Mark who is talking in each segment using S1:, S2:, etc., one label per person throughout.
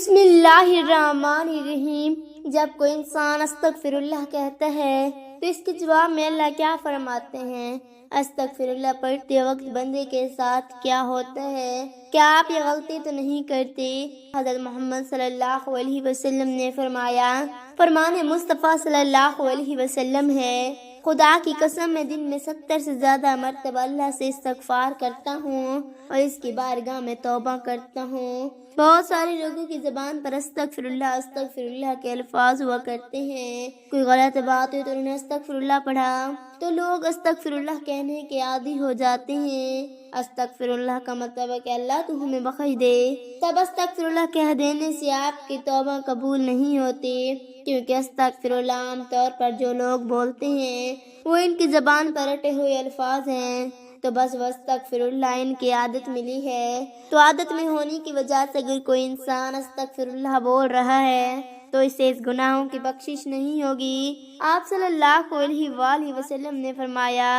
S1: بسم اللہ الرحمن الرحیم۔ جب کوئی انسان استغفر اللہ کہتا ہے تو اس کے جواب میں اللہ کیا فرماتے ہیں؟ استغفر اللہ پڑھتے وقت بندے کے ساتھ کیا ہوتا ہے؟ کیا آپ یہ غلطی تو نہیں کرتے؟ حضرت محمد صلی اللہ علیہ وسلم نے فرمایا، فرمان مصطفیٰ صلی اللہ علیہ وسلم ہے، خدا کی قسم میں دن میں 70 سے زیادہ مرتبہ اللہ سے استغفار کرتا ہوں اور اس کی بارگاہ میں توبہ کرتا ہوں۔ بہت سارے لوگوں کی زبان پر استغفر اللہ کے الفاظ ہوا کرتے ہیں۔ کوئی غلط بات ہوئی تو انہوں نے استغفر اللہ پڑھا تو لوگ استغفر اللہ کہنے کے عادی ہو جاتے ہیں۔ استغفر اللہ کا مطلب ہے کہ اللہ تو ہمیں بخش دے۔ تب استغفر اللہ کہہ دینے سے آپ کی توبہ قبول نہیں ہوتی، کیونکہ استغفر اللہ عام طور پر جو لوگ بولتے ہیں وہ ان کی زبان پر رٹے ہوئے الفاظ ہیں، تو بس استغفر اللہ ان کی عادت ملی ہے۔ تو عادت میں ہونے کی وجہ سے اگر کوئی انسان استغفر اللہ بول رہا ہے تو اسے اس گناہوں کی بخشش نہیں ہوگی۔ آپ صلی اللہ علیہ وآلہ وسلم نے فرمایا،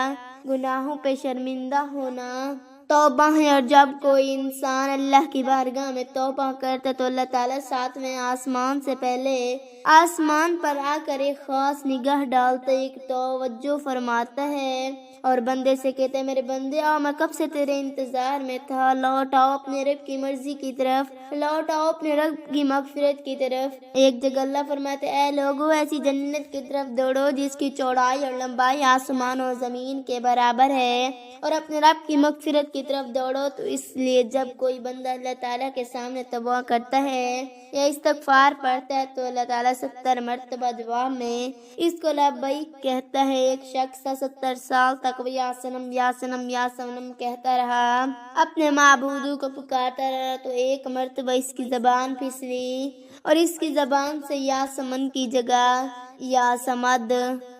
S1: گناہوں پہ شرمندہ ہونا توبہ ہے، اور جب کوئی انسان اللہ کی بارگاہ میں توبہ کرتا تو اللہ تعالیٰ 7ویں آسمان سے پہلے آسمان پر آ کر ایک خاص نگاہ ڈالتا، ایک توجہ فرماتا ہے اور بندے سے کہتے ہیں، میرے بندے آؤ، میں کب سے تیرے انتظار میں تھا، لوٹ آؤ اپنے رب کی مرضی کی طرف، لوٹ آؤ اپنے رب کی مغفرت کی طرف۔ ایک جگہ اللہ فرماتے، اے لوگو ایسی جنت کی طرف دوڑو جس کی چوڑائی اور لمبائی آسمان اور زمین کے برابر ہے، اور اپنے رب کی مغفرت کی طرف دوڑو۔ تو اس لیے جب کوئی بندہ اللہ تعالیٰ کے سامنے توبہ کرتا ہے یا استغفار پڑھتا ہے تو اللہ تعالیٰ 70 مرتبہ جواب میں اس کو لبیک کہتا ہے۔ ایک شخص 70 سال تک وہ یا سنم یا سنم یا سنم کہتا رہا، اپنے معبود کو پکارتا رہا، تو ایک مرتبہ اس کی زبان پھسلی اور اس کی زبان سے یا سمن کی جگہ یا سمد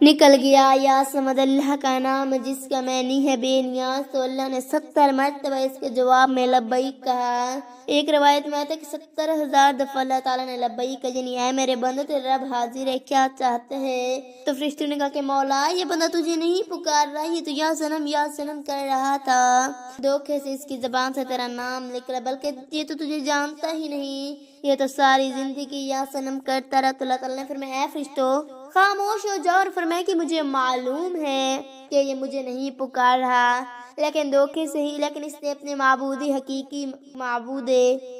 S1: نکل گیا۔ یا سمد اللہ کا نام جس کا معنی ہے بے نیاز، تو اللہ نے 70 مرتبہ اس کے جواب میں لبیک کہا۔ ایک روایت میں آتا ہے کہ 70,000 دفعہ اللہ تعالیٰ نے لبیک کہا، یعنی اے میرے بندے تیرا رب حاضر ہے، کیا چاہتے ہے؟ تو فرشتوں نے کہا کہ مولا یہ بندہ تجھے نہیں پکار رہا، یہ تو یا سنم کر رہا تھا، دھوکے سے اس کی زبان سے تیرا نام نکلا، بلکہ یہ تو تجھے جانتا ہی نہیں، یہ تو ساری زندگی یا سنم کرتا رہا۔ تو اللہ تعالیٰ نے فرمایا، اے فرشتوں خاموش ہو جاؤ، اور فرمایا کہ مجھے معلوم ہے کہ یہ مجھے نہیں پکار رہا، لیکن دھوکے سے ہی، لیکن اس نے اپنے معبود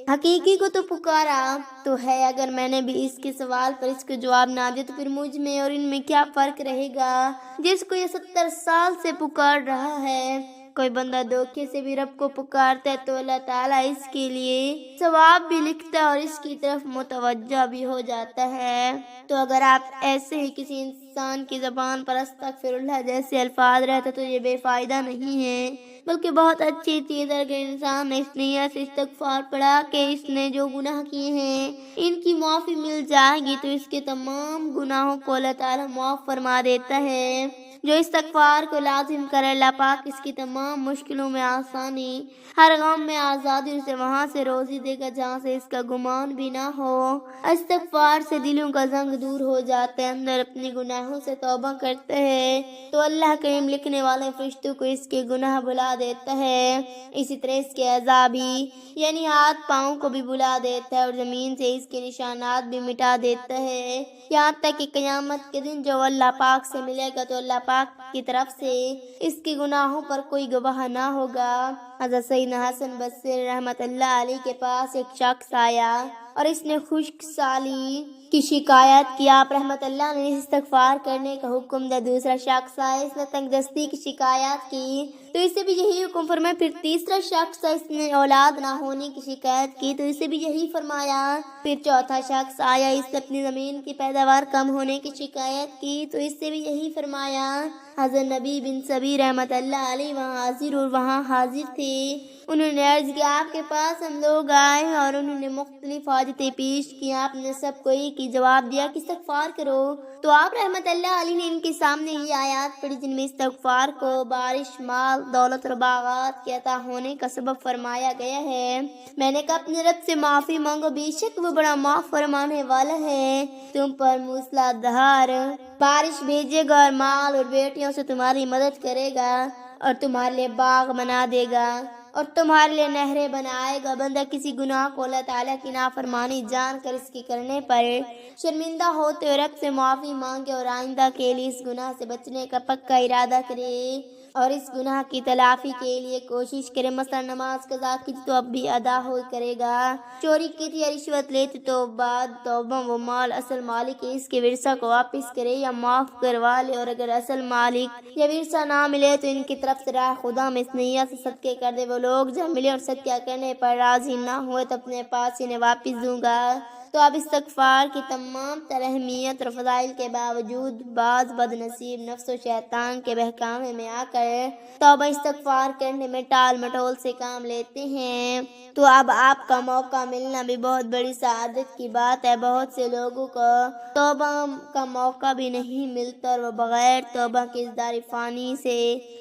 S1: حقیقی کو تو پکارا تو ہے۔ اگر میں نے بھی اس کے سوال پر اس کو جواب نہ دیا تو پھر مجھ میں اور ان میں کیا فرق رہے گا جس کو یہ 70 سال سے پکار رہا ہے۔ کوئی بندہ دھوکے سے بھی رب کو پکارتا ہے تو اللہ تعالیٰ اس کے لیے ثواب بھی لکھتا ہے اور اس کی طرف متوجہ بھی ہو جاتا ہے۔ تو اگر آپ ایسے ہی کسی انسان کی زبان پر استغفر اللہ جیسے الفاظ رہتے تو یہ بے فائدہ نہیں ہے، بلکہ بہت اچھی چیز ہے۔ اگر انسان نے اس نیت سے استغفار پڑھا کہ اس نے جو گناہ کیے ہیں ان کی معافی مل جائے گی تو اس کے تمام گناہوں کو اللہ تعالیٰ معاف فرما دیتا ہے۔ جو استغفار کو لازم کرے اللہ پاک اس کی تمام مشکلوں میں آسانی، ہر غم میں آزادی، اسے وہاں سے روزی دے گا جہاں سے اس کا گمان بھی نہ ہو۔ استغفار سے دلوں کا زنگ دور ہو جاتا ہے، اندر اپنے گناہوں سے توبہ کرتا ہے تو اللہ کریم لکھنے والے فرشتوں کو اس کے گناہ بھلا دیتا ہے، اسی طرح اس کے اعضاء بھی، یعنی ہاتھ پاؤں کو بھی بھلا دیتا ہے، اور زمین سے اس کے نشانات بھی مٹا دیتا ہے، یہاں تک کہ قیامت کے دن جو اللہ پاک سے ملے گا تو اللہ پاک کی طرف سے اس کے گناہوں پر کوئی گواہ نہ ہوگا۔ حضرت سیدنا حسن بصری رحمت اللہ علیہ کے پاس ایک شخص آیا اور اس نے خشک سالی کی شکایت کی۔ آپ رحمت اللہ نے استغفار کرنے کا حکم دیا۔ دوسرا شخص آیا، اس نے تنگ دستی کی شکایت کی تو اسے بھی یہی حکم فرمایا۔ پھر تیسرا شخص آیا، اس نے اولاد نہ ہونے کی شکایت کی تو اسے بھی یہی فرمایا۔ پھر چوتھا شخص آیا، اس نے اپنی زمین کی پیداوار کم ہونے کی شکایت کی تو اس سے بھی یہی فرمایا۔ حضرت نبی بن صبی رحمت اللہ علیہ وہاں حاضر تھے، انہوں نے عرض کیا آپ کے پاس ہم لوگ آئے اور انہوں نے مختلف حاجتیں پیش کی، آپ نے سب کو ایک ہی جواب دیا کہ استغفار کرو۔ تو آپ رحمت اللہ علیہ نے ان کے سامنے یہ آیات پڑھی جن میں استغفار کو بارش، مال، دولت اور باغات کے عطا ہونے کا سبب فرمایا گیا ہے۔ میں نے کہا اپنے رب سے معافی مانگو، بے شک وہ بڑا معاف فرمانے والا ہے، تم پر موسلادھار بارش بھیجے گا اور مال اور بیٹیوں سے تمہاری مدد کرے گا اور تمہارے لیے باغ بنا دے گا۔ اور تمہارے لیے نہریں بنائے گا۔ بندہ کسی گناہ کو اللہ تعالیٰ کی نافرمانی جان کر اس کے کرنے پر شرمندہ ہوتے اور رب سے معافی مانگے اور آئندہ کے لیے اس گناہ سے بچنے کا پکا ارادہ کرے اور اس گناہ کی تلافی کے لیے کوشش کرے، مثلا نماز قضا کی تو اب بھی ادا ہو کرے گا، چوری کی تھی یا رشوت لیتی تو بعد توبہ وہ مال اصل مالک ہے اس کے ورثہ کو واپس کرے یا معاف کروا لے، اور اگر اصل مالک یا ورثہ نہ ملے تو ان کی طرف سے راہ خدا میں اس نیت سے صدقے کر دے۔ وہ لوگ جب ملے اور صدقہ کرنے پر راضی نہ ہوئے تو اپنے پاس انہیں واپس دوں گا۔ تو اب استغفار کی تمام تر اہمیت اور فضائل کے باوجود بعض بد نصیب نفس و شیطان کے بہکاوے میں آ کر توبہ استغفار کرنے میں ٹال مٹول سے کام لیتے ہیں۔ تو اب آپ کا موقع ملنا بھی بہت بڑی سعادت کی بات ہے۔ بہت سے لوگوں کو توبہ کا موقع بھی نہیں ملتا اور وہ بغیر توبہ کے اس دار فانی سے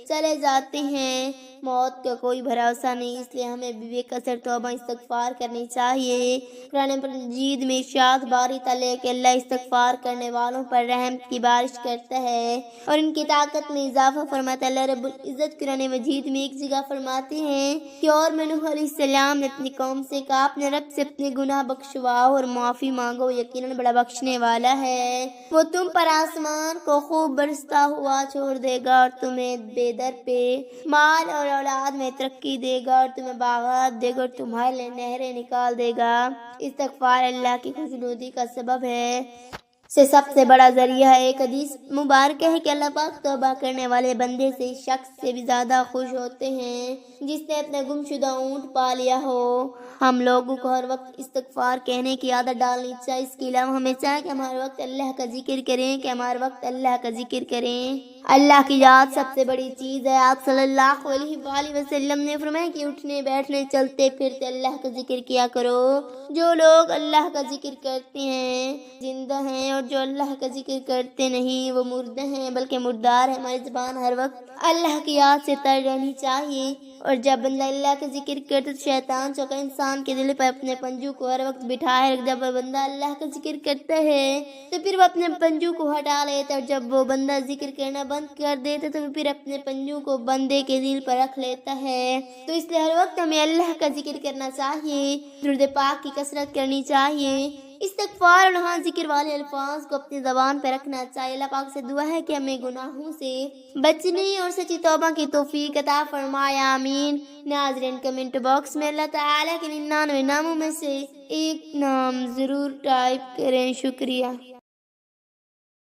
S1: چلے جاتے ہیں۔ موت کا کوئی بھروسہ نہیں، اس لیے ہمیں بھی بے قصر توبہ استغفار کرنی چاہیے۔ قرآن مجید میں ارشاد باری تعالیٰ کہ اللہ استغفار کرنے والوں پر رحمت کی بارش کرتا ہے اور ان کی طاقت میں اضافہ فرماتا ہے۔ اللہ رب العزت قرآن مجید میں ایک جگہ فرماتے ہیں کہ اور میں نوح علیہ السلام نے اپنی قوم سے کہا اپنے رب سے اپنے گناہ بخشواؤ اور معافی مانگو، یقیناً بڑا بخشنے والا ہے۔ وہ تم پر آسمان کو خوب برستا ہوا چھوڑ دے گا اور تمہیں بے در پہ مال اور اولاد میں ترقی دے گا اور تمہیں باغات دے گا اور تمہارے لیے نہریں نکال دے گا۔ استغفار اللہ کی خوشنودی کا سبب ہے، سے سب سے بڑا ذریعہ ہے۔ ایک حدیث مبارک ہے کہ اللہ پاک توبہ کرنے والے بندے سے اس شخص سے بھی زیادہ خوش ہوتے ہیں جس نے اپنا گمشدہ اونٹ پا لیا ہو۔ ہم لوگوں کو ہر وقت استغفار کہنے کی عادت ڈالنی چاہیے۔ اس کے علاوہ ہمیں چاہیے کہ ہم ہر وقت اللہ کا ذکر کریں اللہ کی یاد سب سے بڑی چیز ہے۔ آپ صلی اللہ علیہ وآلہ وسلم نے فرمایا کہ اٹھنے بیٹھنے چلتے پھرتے اللہ کا ذکر کیا کرو۔ جو لوگ اللہ کا ذکر کرتے ہیں زندہ ہیں اور جو اللہ کا ذکر کرتے نہیں وہ مردہ ہیں بلکہ مردار ہیں۔ ہماری زبان ہر وقت اللہ کی یاد سے تر رہنی چاہیے، اور جب بندہ اللہ کا ذکر کرتا تو شیطان چوکا انسان کے دل پر اپنے پنجوں کو ہر وقت بٹھائے۔ جب بندہ اللہ کا ذکر کرتا ہے تو پھر وہ اپنے پنجوں کو ہٹا لیتا ہے، اور جب وہ بندہ ذکر کرنا بند کر دیتا تو پھر اپنے پنجوں کو بندے کے دل پر رکھ لیتا ہے۔ تو اس لیے ہر وقت ہمیں اللہ کا ذکر کرنا چاہیے، درود پاک کی کثرت کرنی چاہیے، استغفار اور ہاں ذکر والے الفاظ کو اپنی زبان پہ رکھنا چاہیے۔ اللہ پاک سے دعا ہے کہ ہمیں گناہوں سے بچنے اور سچی توبہ کی توفیق عطا فرمائے، آمین۔ ناظرین کمنٹ باکس میں اللہ تعالیٰ کے 99 ناموں میں سے ایک نام ضرور ٹائپ کریں، شکریہ۔